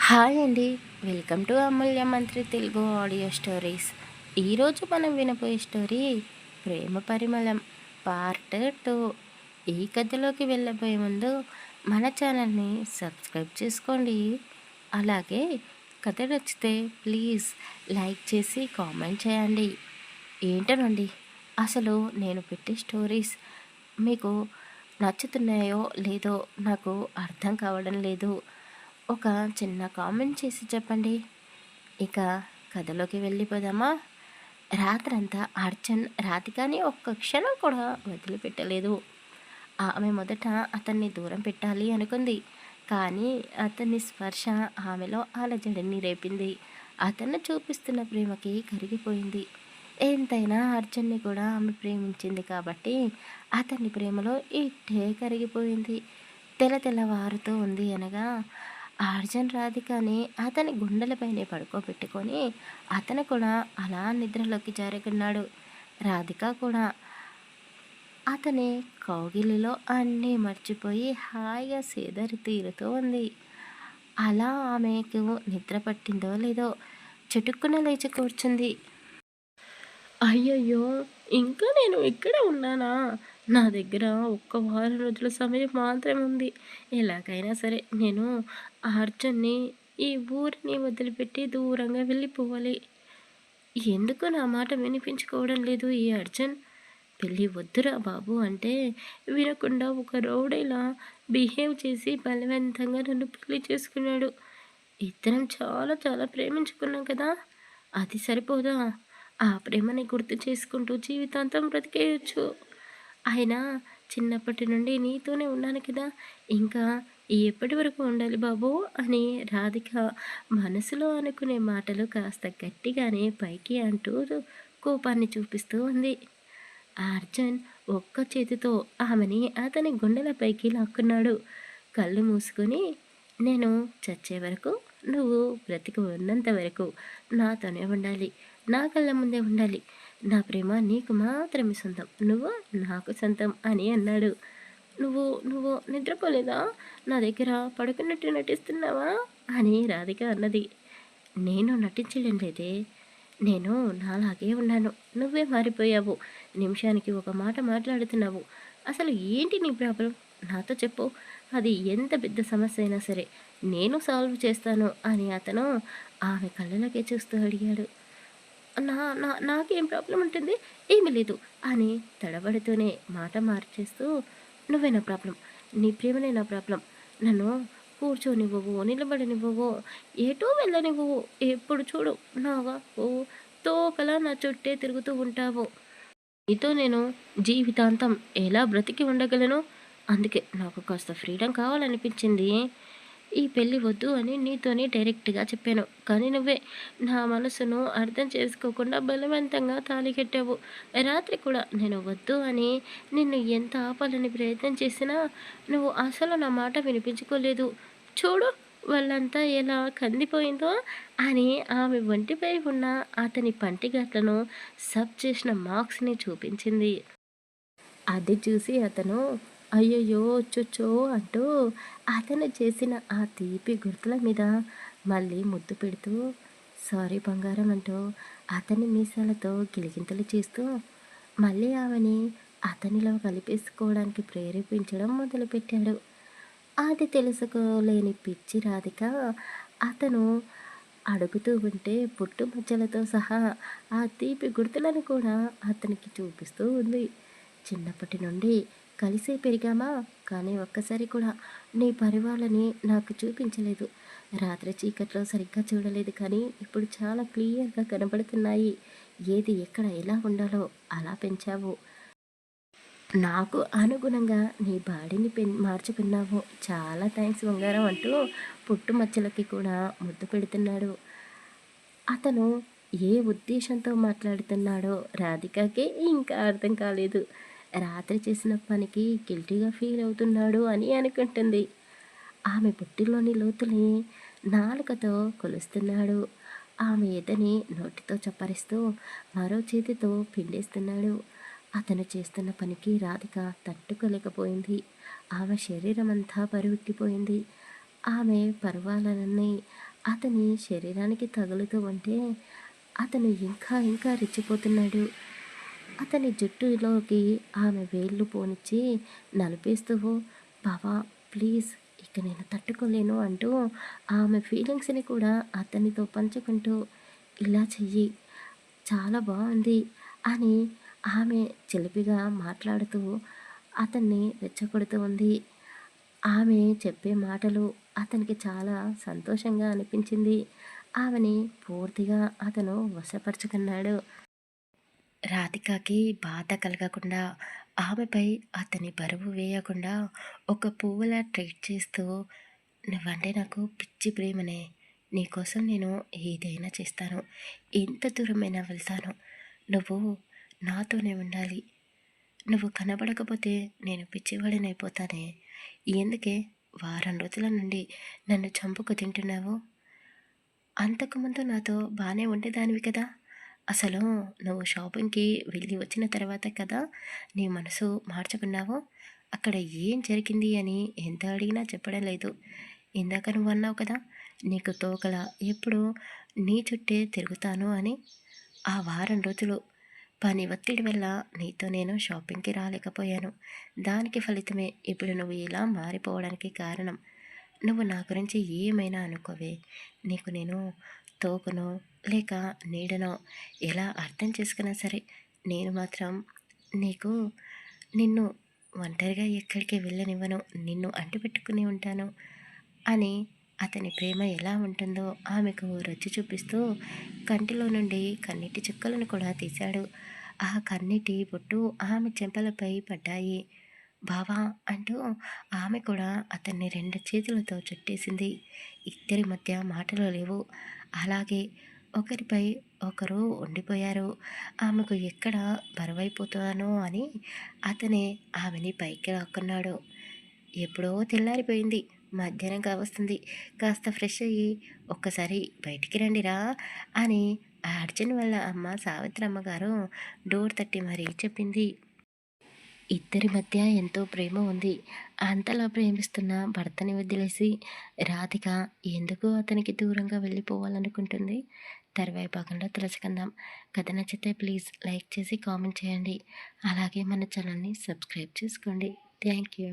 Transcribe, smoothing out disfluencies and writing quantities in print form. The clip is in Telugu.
హాయ్ అండి. వెల్కమ్ టు అమూల్య మంత్రి తెలుగు ఆడియో స్టోరీస్. ఈరోజు మనం వినబోయే స్టోరీ ప్రేమ పరిమళం పార్ట్ 2. ఈ కథలోకి వెళ్ళబోయే ముందు మన ఛానల్ని సబ్స్క్రైబ్ చేసుకోండి. అలాగే కథ నచ్చితే ప్లీజ్ లైక్ చేసి కామెంట్ చేయండి. ఏంటనండి అసలు నేను పెట్టే స్టోరీస్ మీకు నచ్చుతున్నాయో లేదో నాకు అర్థం కావడం లేదు. ఒక చిన్న కామెంట్ చేసి చెప్పండి. ఇక కథలోకి వెళ్ళిపోదామా? రాత్రంతా అర్జున్ రాధికని ఒక్క క్షణం కూడా వదిలిపెట్టలేదు. ఆమె మొదట అతన్ని దూరం పెట్టాలి అనుకుంది, కానీ అతని స్పర్శ ఆమెలో అలజడిని రేపింది. అతన్ని చూపిస్తున్న ప్రేమకి కరిగిపోయింది. ఎంతైనా అర్జున్ని కూడా ఆమె ప్రేమించింది కాబట్టి అతని ప్రేమలో ఇట్టే కరిగిపోయింది. తెల్లవారుతూ ఉంది అనగా అర్జున్ రాధికని అతని గుండెలపైనే పడుకోబెట్టుకొని అతను కూడా అలా నిద్రలోకి జారుకున్నాడు. రాధిక కూడా అతని కౌగిలిలో అన్నీ మర్చిపోయి హాయిగా సేదరి తీరుతూ ఉంది. అలా ఆమెకు నిద్ర పట్టిందో లేదో చుటుక్కున లేచి కూర్చుంది. అయ్యయ్యో! ఇంకా నేను ఇక్కడే ఉన్నానా? నా దగ్గర ఒక్క వారం రోజుల సమయం మాత్రమే ఉంది. ఎలాగైనా సరే నేను అర్జున్‌ని ఈ ఊరిని వదిలిపెట్టి దూరంగా వెళ్ళిపోవాలి. ఎందుకు నా మాట వినిపించుకోవడం లేదు ఈ అర్జున్? పెళ్ళి వద్దురా బాబు అంటే వినకుండా ఒక రౌడీలా బిహేవ్ చేసి బలవంతంగా నన్ను పెళ్లి చేసుకున్నాడు. ఇద్దరం చాలా చాలా ప్రేమించుకున్నాం కదా! అది సరిపోదా? ఆ ప్రేమని గుర్తు చేసుకుంటూ జీవితాంతం బ్రతికేయొచ్చు. అయినా చిన్నప్పటి నుండి నీతోనే ఉన్నాను కదా, ఇంకా ఎప్పటి వరకు ఉండాలి బాబు అని రాధిక మనసులో అనుకునే మాటలు కాస్త గట్టిగానే పైకి అంటూ కోపాన్ని చూపిస్తూ ఉంది. అర్జున్ ఒక్క చేతితో ఆమెని అతని గుండెలపైకి లాక్కున్నాడు. కళ్ళు మూసుకొని, నేను చచ్చే వరకు, నువ్వు బ్రతికి ఉన్నంత వరకు నాతోనే ఉండాలి, నా కళ్ళ ముందే ఉండాలి, నా ప్రేమ నీకు మాత్రమే సొంతం, నువ్వు నాకు సొంతం అని అన్నాడు. నువ్వు నువ్వు నిద్రపోలేదా? నా దగ్గర పడుకున్నట్టు నటిస్తున్నావా అని రాధిక అన్నది. నేను నటించడం లేదే, నేను నాలాగే ఉన్నాను, నువ్వే మారిపోయావు, నిమిషానికి ఒక మాట మాట్లాడుతున్నావు. అసలు ఏంటి నీ ప్రాబ్లం? నాతో చెప్పు, అది ఎంత పెద్ద సమస్య అయినా సరే నేను సాల్వ్ చేస్తాను అని అతను ఆమె కళ్ళలోకి చూస్తూ అడిగాడు. నా నా నాకేం ప్రాబ్లం ఉంటుంది? ఏమీ లేదు అని తడబడుతూనే మాట మార్చేస్తూ, నువ్వే నా ప్రాబ్లం, నీ ప్రేమనే నా ప్రాబ్లం, నన్ను కూర్చోనివ్వవు, నిలబడనివ్వవు, ఎటూ వెళ్ళనివ్వవు, ఎప్పుడు చూడు నాగా ఓ తోకలా నా చుట్టే తిరుగుతూ ఉంటావు. నీతో నేను జీవితాంతం ఎలా బ్రతికి ఉండగలను? అందుకే నాకు కాస్త ఫ్రీడమ్ కావాలనిపించింది. ఈ పెళ్ళి వద్దు అని నీతోనే డైరెక్ట్‌గా చెప్పాను. కానీ నువ్వే నా మనసును అర్థం చేసుకోకుండా బలవంతంగా తాళి కట్టావు. రాత్రి కూడా నేను వద్దు అని నిన్ను ఎంత ఆపాలని ప్రయత్నం చేసినా నువ్వు అసలు నా మాట వినిపించుకోలేదు. చూడు వాళ్ళంతా ఎలా కందిపోయిందో అని ఆమె ఒంటిపై ఉన్న అతని పంటిగట్లను సబ్ చేసిన మార్క్స్‌ని చూపించింది. అది చూసి అతను అయ్యయ్యో! చుచ్చో అంటూ అతను చేసిన ఆ తీపి గుర్తుల మీద మళ్ళీ ముద్దు పెడుతూ, సారీ బంగారం అంటూ అతని మీసాలతో గిలిగింతలు చేస్తూ మళ్ళీ ఆమెని అతనిలో కలిపేసుకోవడానికి ప్రేరేపించడం మొదలుపెట్టాడు. అది తెలుసుకోలేని పిచ్చి రాధిక అతను అడుగుతూ ఉంటే పుట్టుమచ్చలతో సహా ఆ తీపి గుర్తులను కూడా అతనికి చూపిస్తూ ఉంది. చిన్నప్పటి నుండి కలిసే పెరిగామా, కానీ ఒక్కసారి కూడా నీ పరివాళ్ళని నాకు చూపించలేదు. రాత్రి చీకట్లో సరిగ్గా చూడలేదు, కానీ ఇప్పుడు చాలా క్లియర్గా కనబడుతున్నాయి. ఏది ఎక్కడ ఎలా ఉండాలో అలా పెంచావు. నాకు అనుగుణంగా నీ బాడీని మార్చుకున్నావు. చాలా థ్యాంక్స్ బంగారం అంటూ పుట్టుమచ్చలకి కూడా ముద్దు పెడుతున్నాడు. అతను ఏ ఉద్దేశంతో మాట్లాడుతున్నాడో రాధికకి ఇంకా అర్థం కాలేదు. రాత్రి చేసిన పనికి గిల్టీగా ఫీల్ అవుతున్నాడు అని అనుకుంటుంది. ఆమె పుట్టిలోని లోతుని నాలుకతో కొలుస్తున్నాడు. ఆమె ఎదని నోటితో చప్పరిస్తూ మరో చేతితో పిండేస్తున్నాడు. అతను చేస్తున్న పనికి రాధిక తట్టుకోలేకపోయింది. ఆమె శరీరం అంతా బరువెక్కిపోయింది. ఆమె పర్వాలన్నీ అతని శరీరానికి తగులుతూ ఉంటే అతను ఇంకా ఇంకా రెచ్చిపోతున్నాడు. అతని జుట్టులోకి ఆమె వేళ్ళు పోనిచ్చి నలిపేస్తూ, బావా ప్లీజ్ ఇక నేను తట్టుకోలేను అంటూ ఆమె ఫీలింగ్స్ని కూడా అతనితో పంచుకుంటూ, ఇలా చెయ్యి చాలా బాగుంది అని ఆమె చిలిపిగా మాట్లాడుతూ అతన్ని రెచ్చగొడుతూ ఉంది. ఆమె చెప్పే మాటలు అతనికి చాలా సంతోషంగా అనిపించింది. ఆమెని పూర్తిగా అతను వశపరుచుకున్నాడు. రాధికకి బాధ కలగకుండా, ఆమెపై అతని బరువు వేయకుండా ఒక పువ్వులా ట్రీట్ చేస్తూ, నువ్వంటే నాకు పిచ్చి ప్రేమనే. నీకోసం నేను ఏదైనా చేస్తాను. ఎంత దూరమైనా వెళ్తాను. నువ్వు నాతోనే ఉండాలి. నువ్వు కనబడకపోతే నేను పిచ్చివాడినైపోతానే. ఎందుకే వారం రోజుల నుండి నన్ను చంపుకు తింటున్నావు? అంతకుముందు నాతో బానే ఉండేదానివి కదా! అసలు నువ్వు షాపింగ్‌కి వెళ్ళి వచ్చిన తర్వాత కదా నీ మనసు మార్చుకున్నావు. అక్కడ ఏం జరిగింది అని ఎంత అడిగినా చెప్పడం లేదు. ఇందాక నువ్వన్నావు కదా! నీకు తోకలా ఎప్పుడూ నీ చుట్టే తిరుగుతాను అని. ఆ వారం రోజులు పని ఒత్తిడి వల్ల నీతో నేను షాపింగ్‌కి రాలేకపోయాను. దానికి ఫలితమే ఇప్పుడు నువ్వు ఇలా మారిపోవడానికి కారణం. నువ్వు నా గురించి ఏమైనా అనుకోవే. నీకు నేను తోకనో, లేక నీడనో ఎలా అర్థం చేసుకున్నా సరే, నేను మాత్రం నీకు నిన్ను ఒంటరిగా ఎక్కడికి వెళ్ళనివ్వను. నిన్ను అంటిపెట్టుకుని ఉంటాను అని అతని ప్రేమ ఎలా ఉంటుందో ఆమెకు రుచి చూపిస్తూ కంటిలో నుండి కన్నీటి చుక్కలను కూడా తీశాడు. ఆ కన్నీటి బొట్టు ఆమె చెంపలపై పడ్డాయి. బావా అంటూ ఆమె కూడా అతన్ని 2 చేతులతో చుట్టేసింది. ఇద్దరి మధ్య మాటలు లేవు. అలాగే ఒకరిపై ఒకరు ఉండిపోయారు. ఆమెకు ఎక్కడ బరువైపోతానో అని అతనే ఆమెని పైకి లాక్కున్నాడు. ఎప్పుడో తెల్లారిపోయింది. మధ్యాహ్నం కావస్తుంది. కాస్త ఫ్రెష్ అయ్యి ఒక్కసారి బయటికి రండిరా అని ఆ అర్జున్ వాళ్ళ అమ్మ సావిత్రమ్మ గారు డోర్ తట్టి మరీ చెప్పింది. ఇద్దరి మధ్య ఎంతో ప్రేమ ఉంది. అంతలా ప్రేమిస్తున్న భర్తని వదిలేసి రాధిక ఎందుకు అతనికి దూరంగా వెళ్ళిపోవాలనుకుంటుంది? తర్వాయి భాగంలో తెలుసుకుందాం. కథ నచ్చితే ప్లీజ్ లైక్ చేసి కామెంట్ చేయండి. అలాగే మన ఛానల్ని సబ్స్క్రైబ్ చేసుకోండి. Thank you.